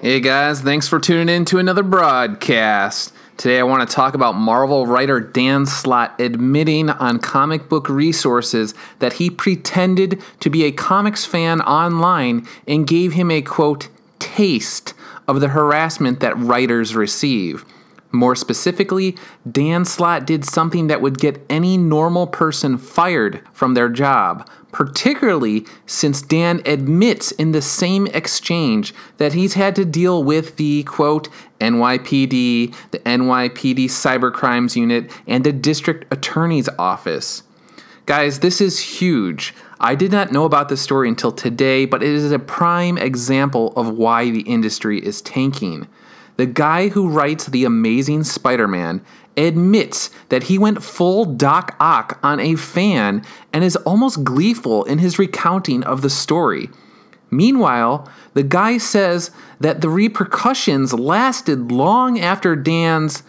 Hey guys, thanks for tuning in to another broadcast. Today I want to talk about Marvel writer Dan Slott admitting on comic book resources that he pretended to be a comics fan online and gave him a, quote, taste of the harassment that writers receive. More specifically, Dan Slott did something that would get any normal person fired from their job, particularly since Dan admits in the same exchange that he's had to deal with the, quote, NYPD, the NYPD Cybercrimes Unit, and the District Attorney's Office. Guys, this is huge. I did not know about this story until today, but it is a prime example of why the industry is tanking. The guy who writes The Amazing Spider-Man admits that he went full Doc Ock on a fan and is almost gleeful in his recounting of the story. Meanwhile, the guy says that the repercussions lasted long after Dan's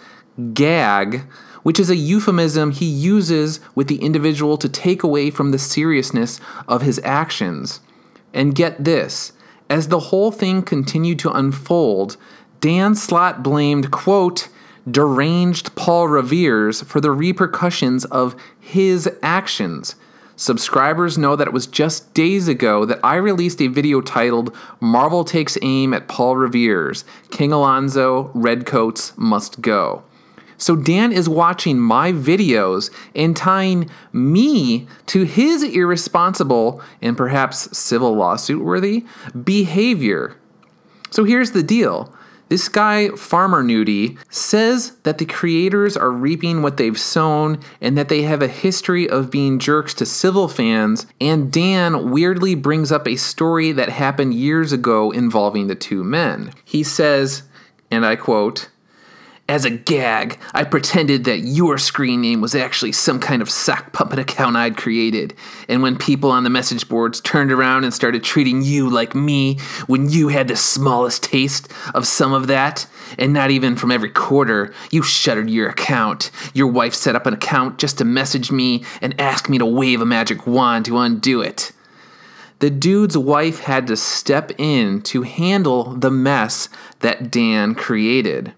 gag, which is a euphemism he uses with the individual to take away from the seriousness of his actions. And get this, as the whole thing continued to unfold, Dan Slott blamed, quote, deranged Paul Revere's for the repercussions of his actions. Subscribers know that it was just days ago that I released a video titled Marvel Takes Aim at Paul Revere's King Alonzo, Redcoats Must Go. So Dan is watching my videos and tying me to his irresponsible and perhaps civil lawsuit-worthy behavior. So here's the deal. This guy, Farmer Nudie, says that the creators are reaping what they've sown and that they have a history of being jerks to civil fans, and Dan weirdly brings up a story that happened years ago involving the two men. He says, and I quote, "As a gag, I pretended that your screen name was actually some kind of sock puppet account I'd created. And when people on the message boards turned around and started treating you like me, when you had the smallest taste of some of that, and not even from every quarter, you shuttered your account. Your wife set up an account just to message me and ask me to wave a magic wand to undo it." The dude's wife had to step in to handle the mess that Dan created.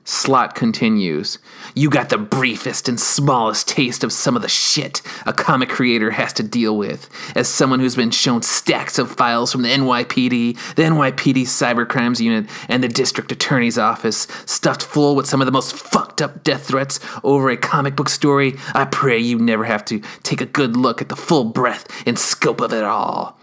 Slott continues, "You got the briefest and smallest taste of some of the shit a comic creator has to deal with. As someone who's been shown stacks of files from the NYPD Cybercrimes Unit, and the District Attorney's Office, stuffed full with some of the most fucked up death threats over a comic book story, I pray you never have to take a good look at the full breadth and scope of it all."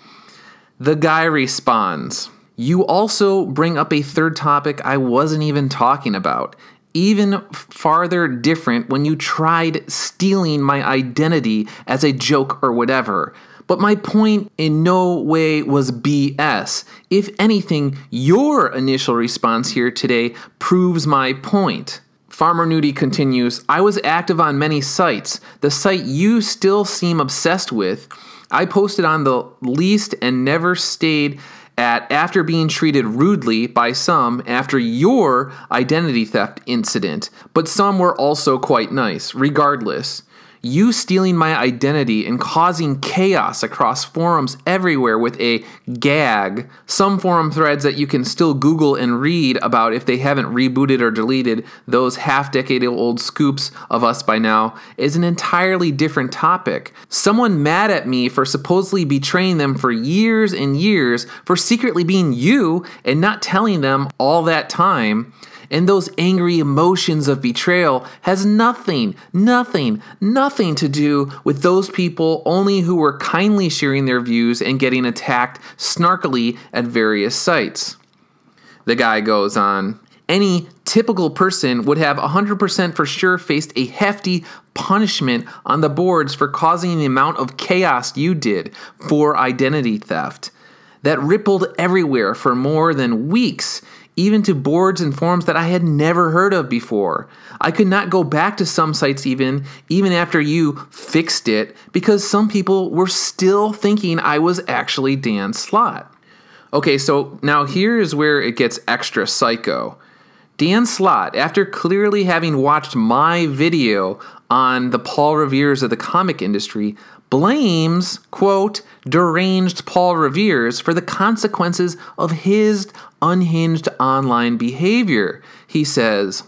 The guy responds, "You also bring up a third topic I wasn't even talking about. Even farther different when you tried stealing my identity as a joke or whatever. But my point in no way was BS. If anything, your initial response here today proves my point." Farmer Nudie continues, "I was active on many sites. The site you still seem obsessed with, I posted on the least and never stayed at after being treated rudely by some after your identity theft incident, but some were also quite nice. Regardless, you stealing my identity and causing chaos across forums everywhere with a gag, some forum threads that you can still Google and read about if they haven't rebooted or deleted those half-decade-old scoops of us by now, is an entirely different topic. Someone mad at me for supposedly betraying them for years and years, for secretly being you and not telling them all that time, and those angry emotions of betrayal has nothing to do with those people only who were kindly sharing their views and getting attacked snarkily at various sites." The guy goes on, "Any typical person would have 100% for sure faced a hefty punishment on the boards for causing the amount of chaos you did for identity theft. That rippled everywhere for more than weeks, even to boards and forums that I had never heard of before. I could not go back to some sites even after you fixed it, because some people were still thinking I was actually Dan Slott." Okay, so now here's where it gets extra psycho. Dan Slott, after clearly having watched my video on the Paul Revere's of the comic industry, blames, quote, deranged Paul Revere's for the consequences of his unhinged online behavior. He says,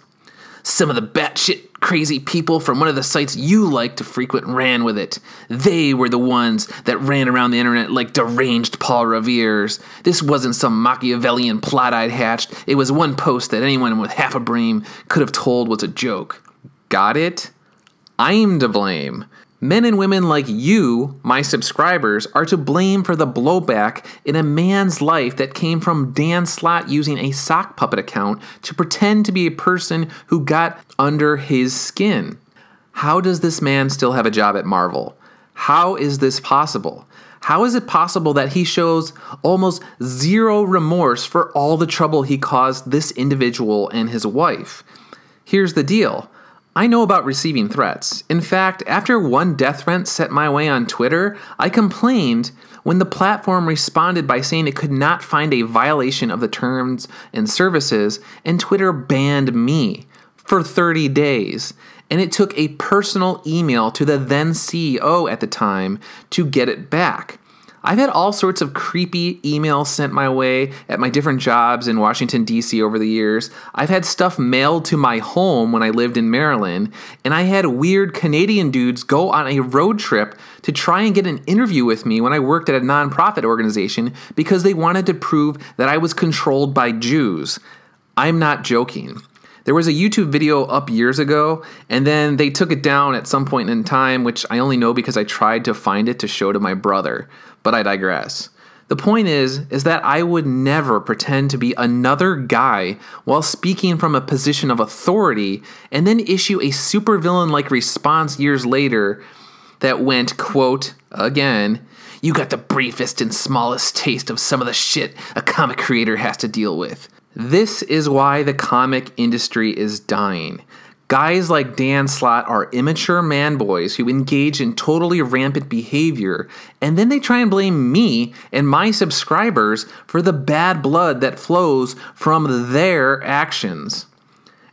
"Some of the batshit crazy people from one of the sites you like to frequent ran with it. They were the ones that ran around the internet like deranged Paul Revere's. This wasn't some Machiavellian plot I'd hatched. It was one post that anyone with half a brain could have told was a joke." Got it? I'm to blame. Men and women like you, my subscribers, are to blame for the blowback in a man's life that came from Dan Slott using a sock puppet account to pretend to be a person who got under his skin. How does this man still have a job at Marvel? How is this possible? How is it possible that he shows almost zero remorse for all the trouble he caused this individual and his wife? Here's the deal. I know about receiving threats. In fact, after one death threat sent my way on Twitter, I complained when the platform responded by saying it could not find a violation of the terms and services, and Twitter banned me for 30 days. And it took a personal email to the then CEO at the time to get it back. I've had all sorts of creepy emails sent my way at my different jobs in Washington, D.C. over the years. I've had stuff mailed to my home when I lived in Maryland, and I had weird Canadian dudes go on a road trip to try and get an interview with me when I worked at a nonprofit organization because they wanted to prove that I was controlled by Jews. I'm not joking. There was a YouTube video up years ago, and then they took it down at some point in time, which I only know because I tried to find it to show to my brother. But I digress. The point is that I would never pretend to be another guy while speaking from a position of authority and then issue a supervillain-like response years later that went, quote, again, "You got the briefest and smallest taste of some of the shit a comic creator has to deal with." This is why the comic industry is dying. Guys like Dan Slott are immature man-boys who engage in totally rampant behavior, and then they try and blame me and my subscribers for the bad blood that flows from their actions.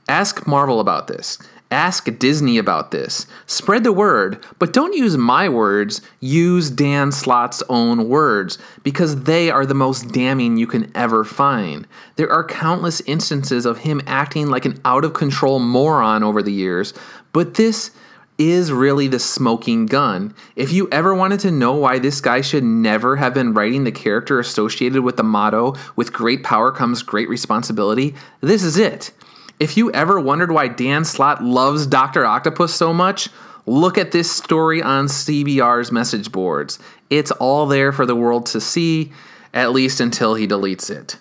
Ask Marvel about this. Ask Disney about this. Spread the word, but don't use my words. Use Dan Slott's own words, because they are the most damning you can ever find. There are countless instances of him acting like an out-of-control moron over the years, but this is really the smoking gun. If you ever wanted to know why this guy should never have been writing the character associated with the motto, "With great power comes great responsibility," this is it. If you ever wondered why Dan Slott loves Dr. Octopus so much, look at this story on CBR's message boards. It's all there for the world to see, at least until he deletes it.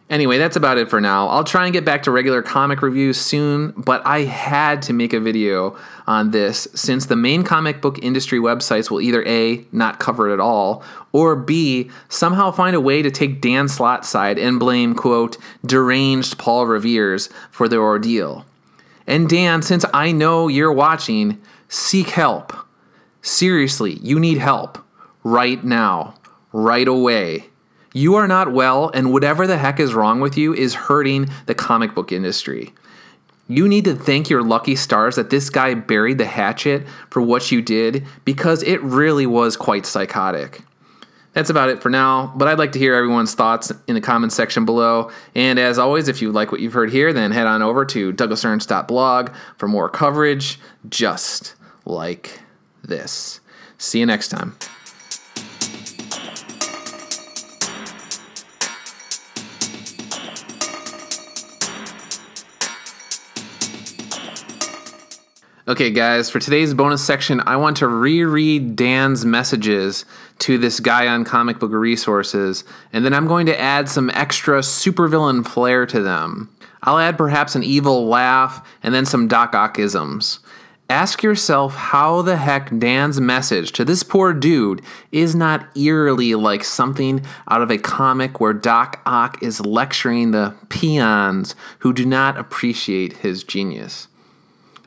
Anyway, that's about it for now. I'll try and get back to regular comic reviews soon, but I had to make a video on this since the main comic book industry websites will either A, not cover it at all, or B, somehow find a way to take Dan Slott's side and blame, quote, deranged Paul Revere's for their ordeal. And Dan, since I know you're watching, seek help. Seriously, you need help. Right now. Right away. You are not well, and whatever the heck is wrong with you is hurting the comic book industry. You need to thank your lucky stars that this guy buried the hatchet for what you did, because it really was quite psychotic. That's about it for now, but I'd like to hear everyone's thoughts in the comments section below. And as always, if you like what you've heard here, then head on over to douglasernst.blog for more coverage just like this. See you next time. Okay, guys, for today's bonus section, I want to reread Dan's messages to this guy on Comic Book Resources, and then I'm going to add some extra supervillain flair to them. I'll add perhaps an evil laugh and then some Doc Ock-isms. Ask yourself how the heck Dan's message to this poor dude is not eerily like something out of a comic where Doc Ock is lecturing the peons who do not appreciate his genius.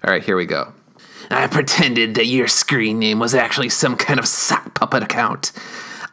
All right, here we go. I pretended that your screen name was actually some kind of sock puppet account.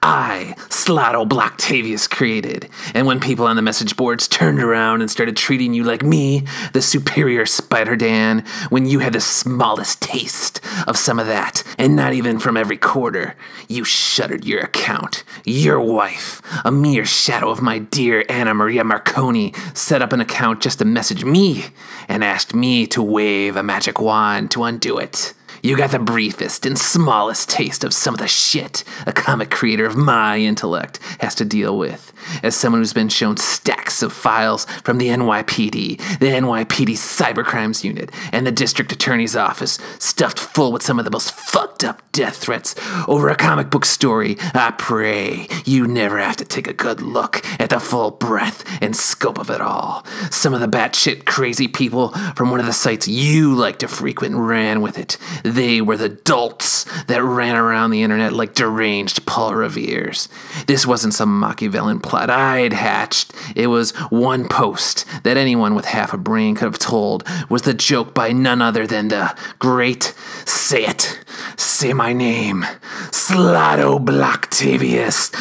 I, Slotto Blocktavius, created. And when people on the message boards turned around and started treating you like me, the superior Spider Dan, when you had the smallest taste of some of that, and not even from every quarter, you shuttered your account. Your wife, a mere shadow of my dear Anna Maria Marconi, set up an account just to message me and asked me to wave a magic wand to undo it. You got the briefest and smallest taste of some of the shit a comic creator of my intellect has to deal with. As someone who's been shown stacks of files from the NYPD, the NYPD Cybercrimes Unit, and the District Attorney's Office, stuffed full with some of the most fucked up death threats over a comic book story, I pray you never have to take a good look at the full breadth and scope of it all. Some of the batshit crazy people from one of the sites you like to frequent ran with it. They were the dolts that ran around the internet like deranged Paul Revere's. This wasn't some Machiavellian plot I'd hatched. It was one post that anyone with half a brain could have told was the joke by none other than the great, say my name, Slotto Blocktavius.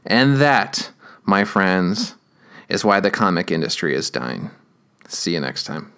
And that, my friends, is why the comic industry is dying. See you next time.